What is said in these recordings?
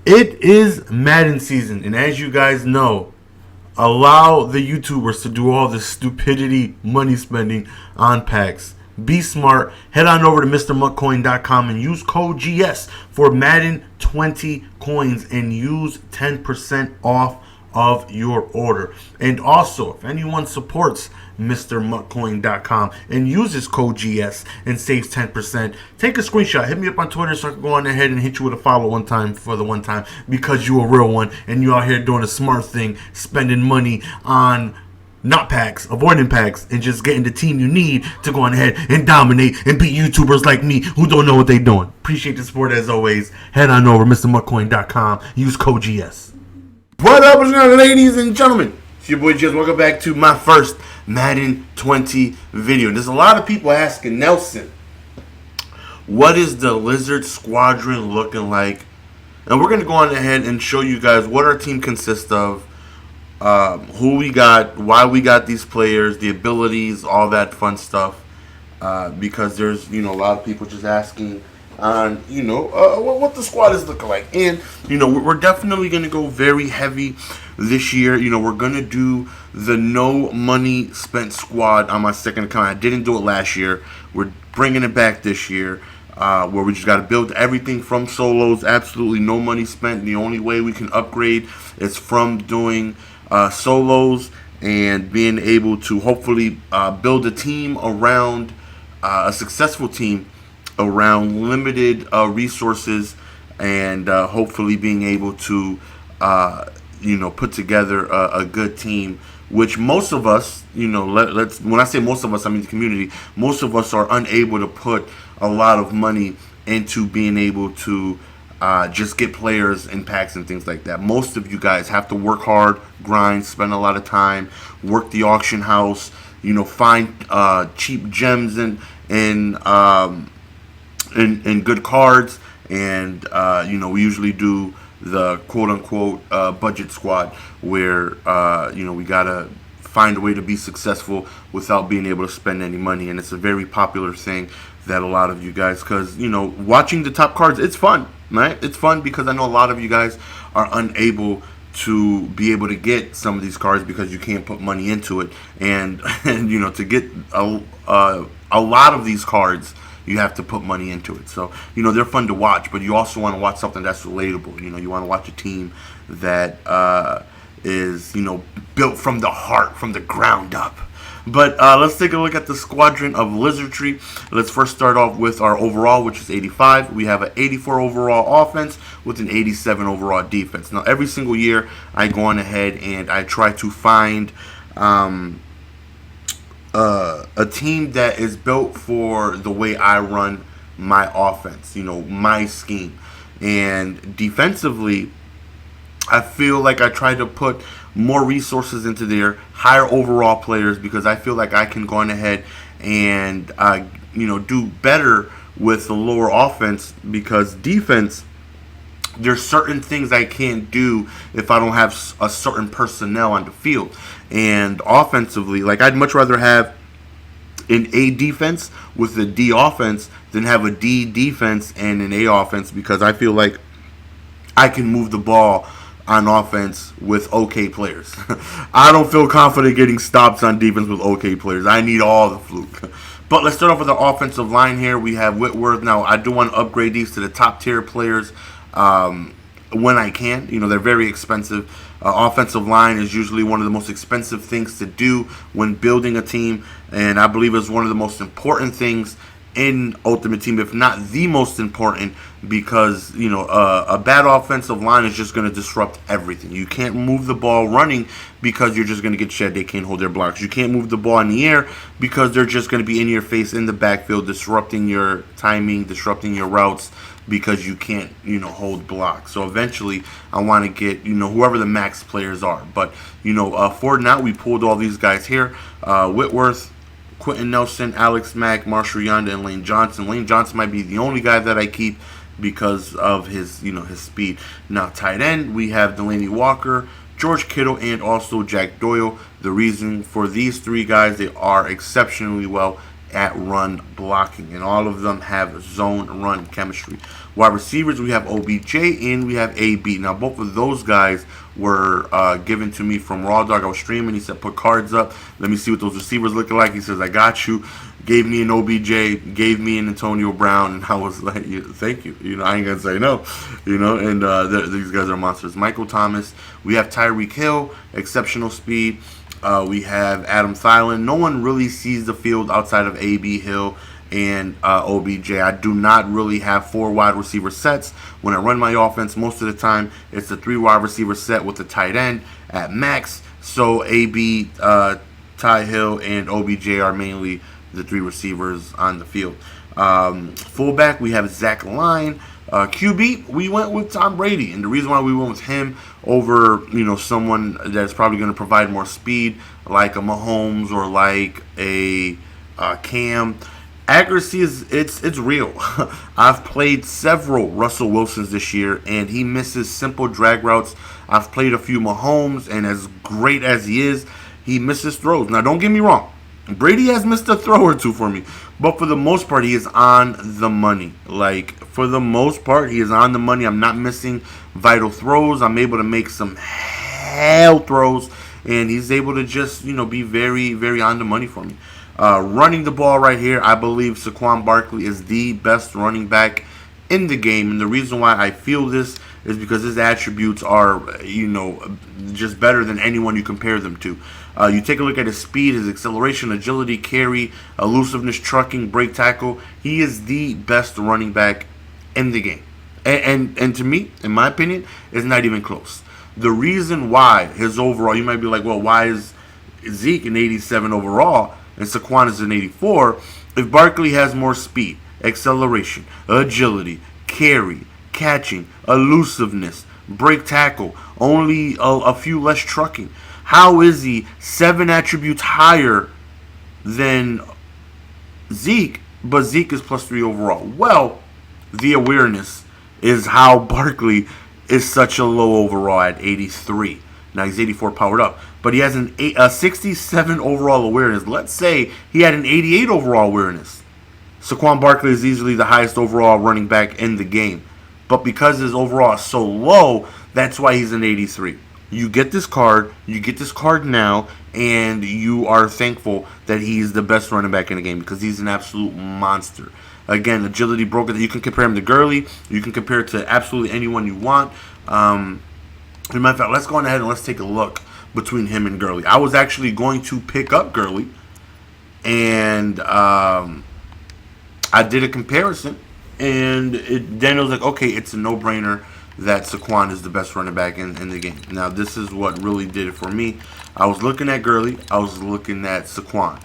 It is Madden season, and as you guys know, allow the YouTubers to do all this stupidity money spending on packs. Be smart. Head on over to MrMuckCoin.com and use code GS for Madden 20 coins and use 10% off of your order. And also, if anyone supports MrMuckCoin.com and uses code GS and saves 10%, take a screenshot. Hit me up on Twitter so I can go on ahead and hit you with a follow one time for the one time because you a real one and you out here doing a smart thing, spending money on not packs, avoiding packs, and just getting the team you need to go on ahead and dominate and beat YouTubers like me who don't know what they're doing. Appreciate the support as always. Head on over MrMuckCoin.com. Use code GS. What up, ladies and gentlemen? It's your boy Jez. Welcome back to my first Madden 20 video. There's a lot of people asking Nelson, what is the Lizzard squadron looking like? And we're going to go on ahead and show you guys what our team consists of. Who we got, why we got these players, the abilities, all that fun stuff. Because there's, a lot of people just asking on, what the squad is looking like. And, we're definitely going to go very heavy this year. We're going to do the no money spent squad on my second account. I didn't do it last year. We're bringing it back this year. Where we just got to build everything from solos, absolutely no money spent. The only way we can upgrade is from doing solos and being able to hopefully build a team around a successful team around limited resources and hopefully being able to put together a good team, which most of us, when I say most of us, I mean the community, most of us are unable to put a lot of money into being able to just get players and packs and things like that. Most of you guys have to work hard, grind, spend a lot of time, work the auction house, find cheap gems and good cards, and we usually do the quote-unquote budget squad where we gotta find a way to be successful without being able to spend any money. And it's a very popular thing that a lot of you guys, because watching the top cards, it's fun, right? It's fun because I know a lot of you guys are unable to be able to get some of these cards because you can't put money into it, and to get a lot of these cards you have to put money into it. So they're fun to watch, but you also want to watch something that's relatable. You want to watch a team that is built from the heart, from the ground up. But let's take a look at the squadron of Lizzardry. Let's first start off with our overall, which is 85. We have an 84 overall offense with an 87 overall defense. Now, every single year, I go on ahead and I try to find a team that is built for the way I run my offense, my scheme. And defensively, I feel like I try to put more resources into their higher overall players because I feel like I can go on ahead and do better with the lower offense, because defense, there's certain things I can't do if I don't have a certain personnel on the field. And offensively, like, I'd much rather have an A defense with a D offense than have a D defense and an A offense, because I feel like I can move the ball on offense with okay players. I don't feel confident getting stops on defense with okay players. I need all the fluke. But let's start off with the offensive line here. We have Whitworth. Now, I do want to upgrade these to the top tier players when I can. They're very expensive. Offensive line is usually one of the most expensive things to do when building a team, and I believe it's one of the most important things in Ultimate Team, if not the most important, because a bad offensive line is just going to disrupt everything. You can't move the ball running because you're just going to get shed. They can't hold their blocks. You can't move the ball in the air because they're just going to be in your face in the backfield, disrupting your timing, disrupting your routes, because you can't hold blocks. So eventually I want to get whoever the max players are. But for now, we pulled all these guys here: Whitworth, Quentin Nelson, Alex Mack, Marshall Yonda, and Lane Johnson. Lane Johnson might be the only guy that I keep because of his his speed. Now, tight end, we have Delaney Walker, George Kittle, and also Jack Doyle. The reason for these three guys, they are exceptionally well at run blocking, and all of them have zone run chemistry. Wide receivers, we have OBJ and we have AB. Now, both of those guys were given to me from Raw Dog. I was streaming. He said, put cards up. Let me see what those receivers look like. He says, I got you. Gave me an OBJ, gave me an Antonio Brown, and I was like, thank you. I ain't going to say no. And these guys are monsters. Michael Thomas. We have Tyreek Hill, exceptional speed. We have Adam Thielen. No one really sees the field outside of AB Hill and OBJ. I do not really have 4 wide receiver sets. When I run my offense, most of the time it's a 3 wide receiver set with a tight end at max. So AB, Ty Hill, and OBJ are mainly the 3 receivers on the field. Fullback, we have Zach Line. QB, we went with Tom Brady, and the reason why we went with him over someone that's probably going to provide more speed like a Mahomes or like a Cam. Accuracy it's real. I've played several Russell Wilsons this year, and he misses simple drag routes. I've played a few Mahomes, and as great as he is, he misses throws. Now, don't get me wrong. Brady has missed a throw or two for me, but for the most part, he is on the money. For the most part, he is on the money. I'm not missing vital throws. I'm able to make some hell throws, and he's able to just, be very, very on the money for me. Running the ball right here, I believe Saquon Barkley is the best running back in the game, and the reason why I feel this is because his attributes are, just better than anyone you compare them to. You take a look at his speed, his acceleration, agility, carry, elusiveness, trucking, break tackle. He is the best running back in the game. And to me, in my opinion, it's not even close. The reason why his overall, you might be like, well, why is Zeke an 87 overall and Saquon is an 84? If Barkley has more speed, acceleration, agility, carry, catching, elusiveness, break tackle, only a few less trucking, how is he 7 attributes higher than Zeke, but Zeke is +3 overall? Well, the awareness is how Barkley is such a low overall at 83. Now he's 84 powered up, but he has a 67 overall awareness. Let's say he had an 88 overall awareness. Saquon Barkley is easily the highest overall running back in the game, but because his overall is so low, that's why he's an 83. You get this card now, and you are thankful that he's the best running back in the game because he's an absolute monster. Again, agility broker. You can compare him to Gurley. You can compare it to absolutely anyone you want. As a matter of fact, let's go on ahead and let's take a look between him and Gurley. I was actually going to pick up Gurley, and I did a comparison, and then it was like, okay, it's a no-brainer that Saquon is the best running back in the game. Now, this is what really did it for me. I was looking at Gurley. I was looking at Saquon.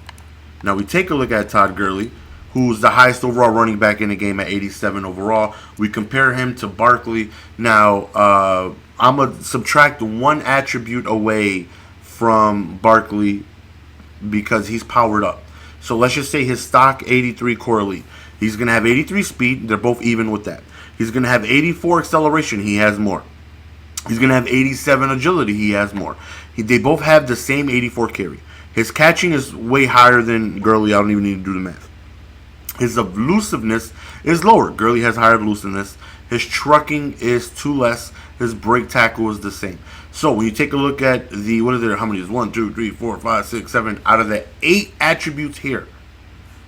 Now, we take a look at Todd Gurley, who's the highest overall running back in the game at 87 overall. We compare him to Barkley. Now, I'm going to subtract 1 attribute away from Barkley because he's powered up. So let's just say his stock 83 core elite. He's going to have 83 speed. They're both even with that. He's going to have 84 acceleration. He has more. He's going to have 87 agility. He has more. They both have the same 84 carry. His catching is way higher than Gurley. I don't even need to do the math. His elusiveness is lower. Gurley has higher elusiveness. His trucking is 2 less. His break tackle is the same. So when you take a look at the, what are there? How many is 1, 2, 3, 4, 5, 6, 7 out of the 8 attributes here?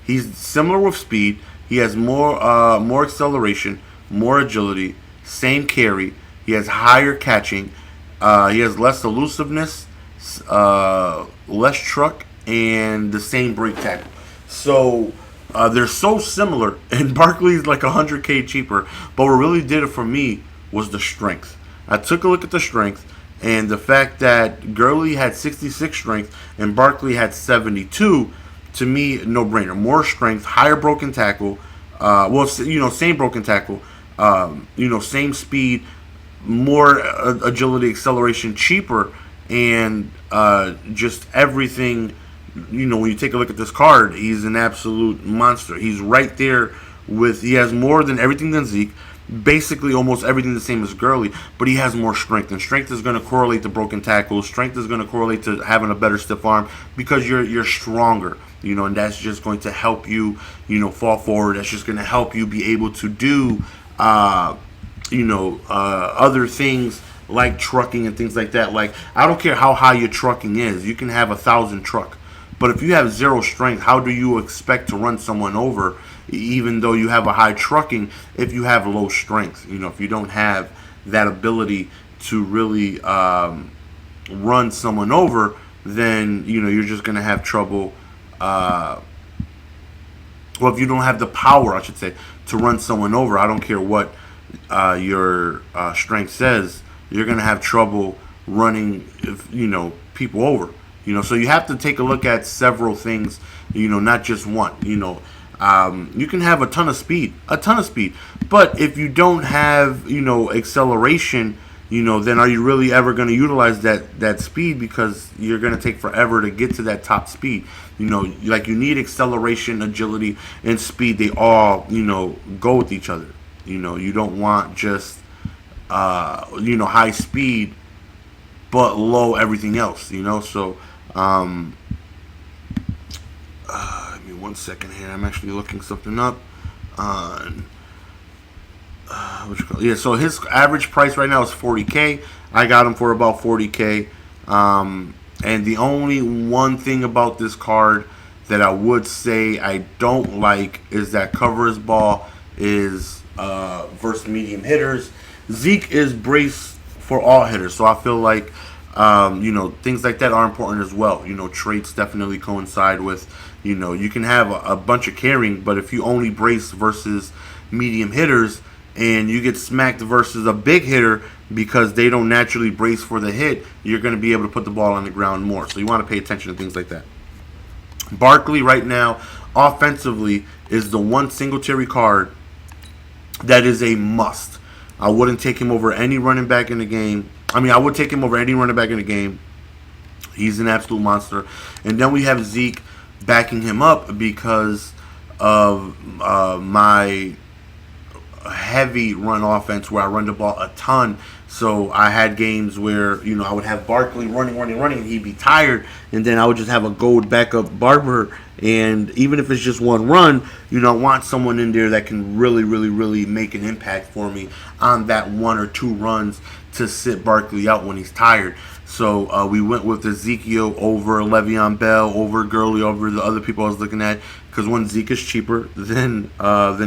He's similar with speed. He has more acceleration, more agility, same carry. He has higher catching. He has less elusiveness, less truck, and the same break tackle. So they're so similar, and Barkley's like $100K cheaper. But what really did it for me was the strength. I took a look at the strength, and the fact that Gurley had 66 strength and Barkley had 72, to me, no brainer. More strength, higher broken tackle. Same broken tackle. Same speed, more agility, acceleration, cheaper, and just everything. When you take a look at this card, he's an absolute monster. He's right there he has more than everything than Zeke. basically almost everything the same as Gurley, but he has more strength, and strength is going to correlate to broken tackles. Strength is going to correlate to having a better stiff arm because you're stronger, and that's just going to help you, fall forward. That's just going to help you be able to do, other things like trucking and things like that. Like, I don't care how high your trucking is. You can have 1,000 truck, but if you have zero strength, how do you expect to run someone over, even though you have a high trucking, if you have low strength? If you don't have that ability to really run someone over, then you're just going to have trouble. If you don't have the power, I should say, to run someone over, I don't care what your strength says, you're going to have trouble running, people over. So you have to take a look at several things, not just one. You can have a ton of speed, but if you don't have, acceleration, then are you really ever going to utilize that speed, because you're going to take forever to get to that top speed. Like, you need acceleration, agility, and speed. They all, go with each other. You don't want just, high speed, but low everything else, So, give me 1 second here. I'm actually looking something up on, so his average price right now is $40K. I got him for about $40K. And the only one thing about this card that I would say I don't like is that cover his ball is versus medium hitters. Zeke is braced for all hitters, so I feel like things like that are important as well. Traits definitely coincide with, you can have a bunch of carrying, but if you only brace versus medium hitters and you get smacked versus a big hitter because they don't naturally brace for the hit, you're going to be able to put the ball on the ground more. So you want to pay attention to things like that. Barkley right now, offensively, is the one Singletary card that is a must. I wouldn't take him over any running back in the game. I would take him over any running back in the game. He's an absolute monster. And then we have Zeke backing him up because of my heavy run offense where I run the ball a ton. So I had games where, I would have Barkley running, and he'd be tired, and then I would just have a gold backup Barber. And even if it's just one run, I want someone in there that can really, really, really make an impact for me on that one or two runs to sit Barkley out when he's tired. So we went with Ezekiel over Le'Veon Bell, over Gurley, over the other people I was looking at, because one, Zeke is cheaper than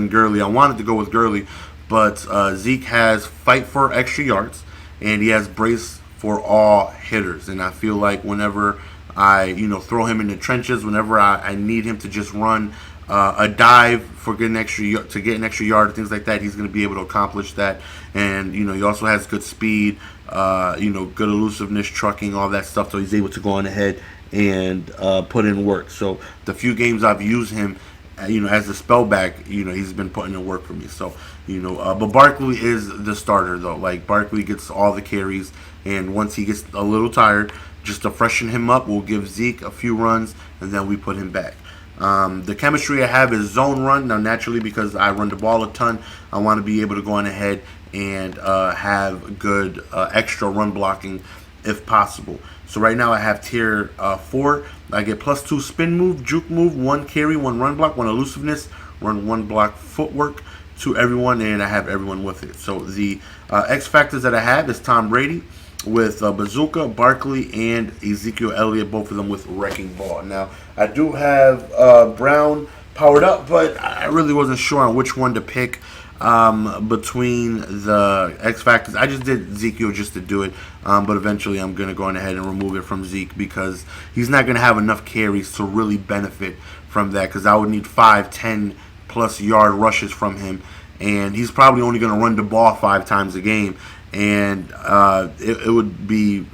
Gurley. I wanted to go with Gurley, but Zeke has fight for extra yards, and he has brace for all hitters. And I feel like whenever I throw him in the trenches, whenever I need him to just run a dive for getting an extra yard, things like that, he's going to be able to accomplish that. And he also has good speed, good elusiveness, trucking, all that stuff. So he's able to go on ahead and put in work. So the few games I've used him, as a spellback, he's been putting in work for me. So but Barkley is the starter though. Like, Barkley gets all the carries, and once he gets a little tired, just to freshen him up, we'll give Zeke a few runs, and then we put him back. The chemistry I have is zone run. Now, naturally, because I run the ball a ton, I want to be able to go on ahead and have good extra run blocking if possible. So right now I have tier 4. I get +2 spin move, juke move, 1 carry, 1 run block, 1 elusiveness, 1 block footwork to everyone, and I have everyone with it. So the X factors that I have is Tom Brady with Bazooka, Barkley, and Ezekiel Elliott, both of them with Wrecking Ball. Now, I do have Brown powered up, but I really wasn't sure on which one to pick between the X factors. I just did Ezekiel just to do it, but eventually I'm going to go on ahead and remove it from Zeke because he's not going to have enough carries to really benefit from that, because I would need 5-10 plus yard rushes from him, and he's probably only going to run the ball 5 times a game. And it would be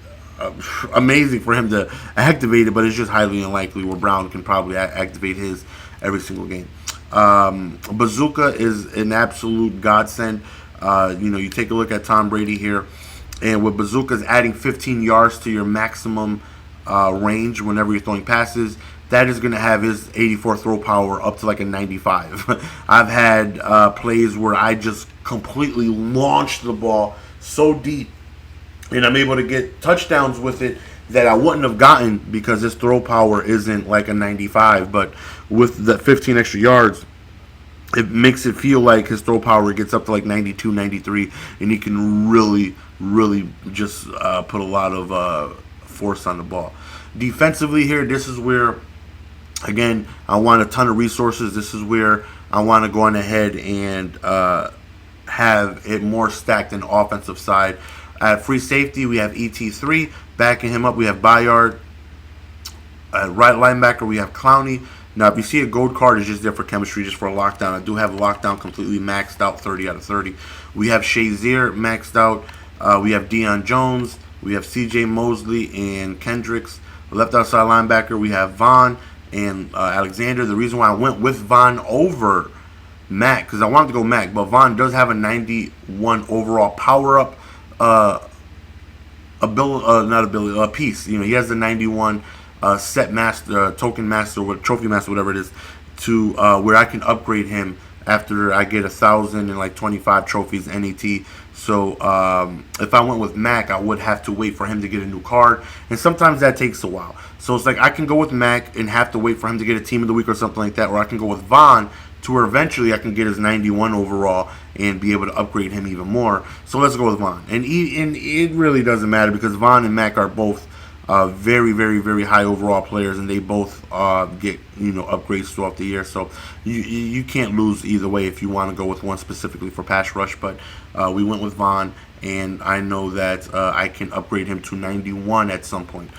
amazing for him to activate it, but it's just highly unlikely where Brown can probably activate his every single game. Bazooka is an absolute godsend. You take a look at Tom Brady here, and with Bazooka's adding 15 yards to your maximum range whenever you're throwing passes. that is going to have his 84 throw power up to like a 95. I've had plays where I just completely launched the ball so deep, and I'm able to get touchdowns with it that I wouldn't have gotten because his throw power isn't like a 95. But with the 15 extra yards, it makes it feel like his throw power gets up to like 92, 93, and he can really, really just put a lot of force on the ball. Defensively here, this is where, again, I want a ton of resources. This is where I want to go on ahead and have it more stacked in the offensive side. At free safety, we have ET3. Backing him up, we have Bayard. At right linebacker, we have Clowney. Now, if you see a gold card, it's just there for chemistry, just for a lockdown. I do have a lockdown completely maxed out, 30 out of 30. We have Shazier maxed out. We have Deion Jones. We have C.J. Mosley and Kendricks. Left outside linebacker, we have Vaughn and Alexander. The reason why I went with Vaughn over Mac, because I wanted to go Mac, but Vaughn does have a 91 overall power-up piece. You know, he has the 91 set master, token master, trophy master, whatever it is, to where I can upgrade him after I get 1,025 trophies NET. So if I went with Mac, I would have to wait for him to get a new card, and sometimes that takes a while. So it's like I can go with Mac and have to wait for him to get a team of the week or something like that, or I can go with Vaughn to where eventually I can get his 91 overall and be able to upgrade him even more. So let's go with Vaughn. And it really doesn't matter because Vaughn and Mac are both very, very, very high overall players, and they both get upgrades throughout the year. So you can't lose either way if you want to go with one specifically for pass rush. But we went with Vaughn, and I know that I can upgrade him to 91 at some point.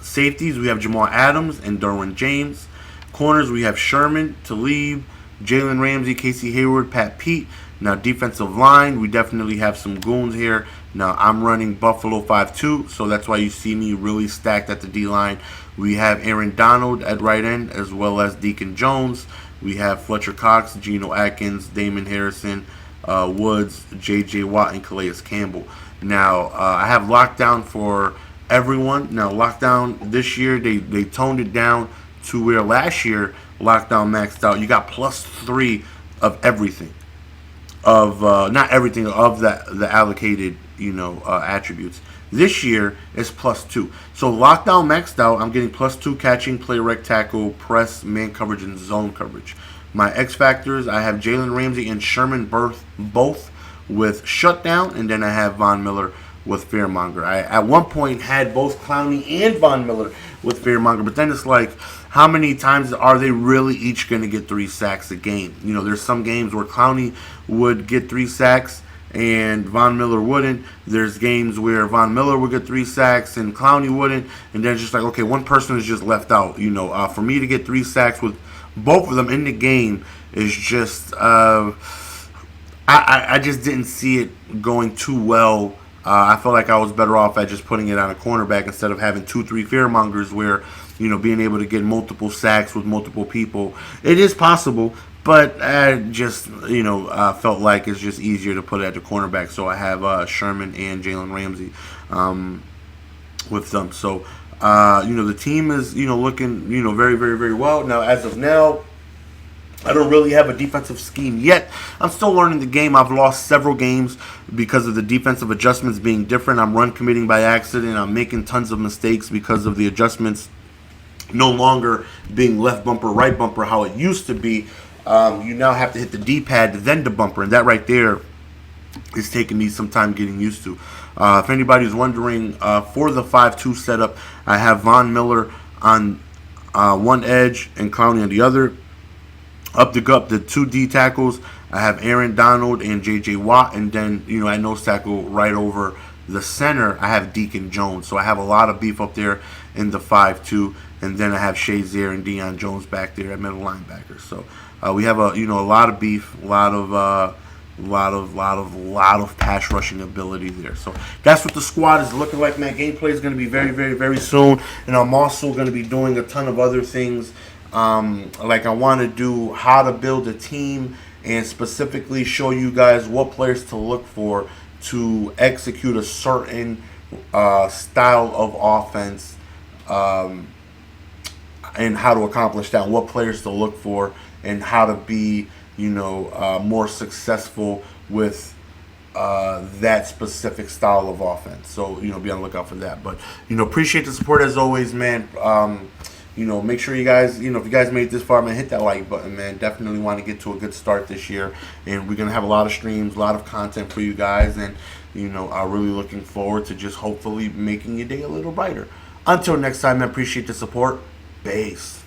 Safeties, we have Jamal Adams and Derwin James. Corners, we have Sherman, Talib, Jalen Ramsey, Casey Hayward, Pat Pete. Now, defensive line, we definitely have some goons here. Now, I'm running Buffalo 5-2, so that's why you see me really stacked at the D-line. We have Aaron Donald at right end, as well as Deacon Jones. We have Fletcher Cox, Geno Atkins, Damon Harrison, Woods, J.J. Watt, and Calais Campbell. Now, I have lockdown for everyone. Now, lockdown this year, they toned it down to where last year, lockdown maxed out. You got +3 of everything. Of not everything of the allocated attributes. This year is +2. So lockdown maxed out. I'm getting +2 catching, play rec tackle, press, man coverage, and zone coverage. My X factors, I have Jalen Ramsey and Sherman both with shutdown, and then I have Von Miller with Fearmonger. I at one point had both Clowney and Von Miller with Fearmonger, but then it's like, how many times are they really each going to get 3 sacks a game? There's some games where Clowney would get 3 sacks and Von Miller wouldn't. There's games where Von Miller would get 3 sacks and Clowney wouldn't. And then it's just like, okay, one person is just left out. For me to get 3 sacks with both of them in the game is just, I just didn't see it going too well. I felt like I was better off at just putting it on a cornerback instead of having 2-3 fearmongers where, being able to get multiple sacks with multiple people. It is possible, but I just, felt like it's just easier to put it at the cornerback. So I have Sherman and Jalen Ramsey with them. So, the team is, looking, very, very, very well. Now, as of now, I don't really have a defensive scheme yet. I'm still learning the game. I've lost several games because of the defensive adjustments being different. I'm run committing by accident. I'm making tons of mistakes because of the adjustments no longer being left bumper, right bumper, how it used to be. You now have to hit the D-pad, then the bumper, and that right there is taking me some time getting used to. If anybody's wondering, for the 5-2 setup, I have Von Miller on one edge and Clowney on the other. Up the gut, the 2 D tackles, I have Aaron Donald and J.J. Watt, and then, I nose tackle right over the center, I have Deacon Jones. So I have a lot of beef up there in the 5-2, and then I have Shazier and Deion Jones back there at middle linebacker. So we have a lot of beef, a lot of pass rushing ability there. So that's what the squad is looking like, man. Gameplay is going to be very, very, very soon, and I'm also going to be doing a ton of other things. Like I want to do how to build a team and specifically show you guys what players to look for to execute a certain style of offense and how to accomplish that, and what players to look for, and how to be, more successful with that specific style of offense. So, be on the lookout for that. But, appreciate the support as always, man. Make sure you guys, if you guys made it this far, man, hit that like button, man. Definitely want to get to a good start this year. And we're going to have a lot of streams, a lot of content for you guys. And, I'm really looking forward to just hopefully making your day a little brighter. Until next time, I appreciate the support. Base.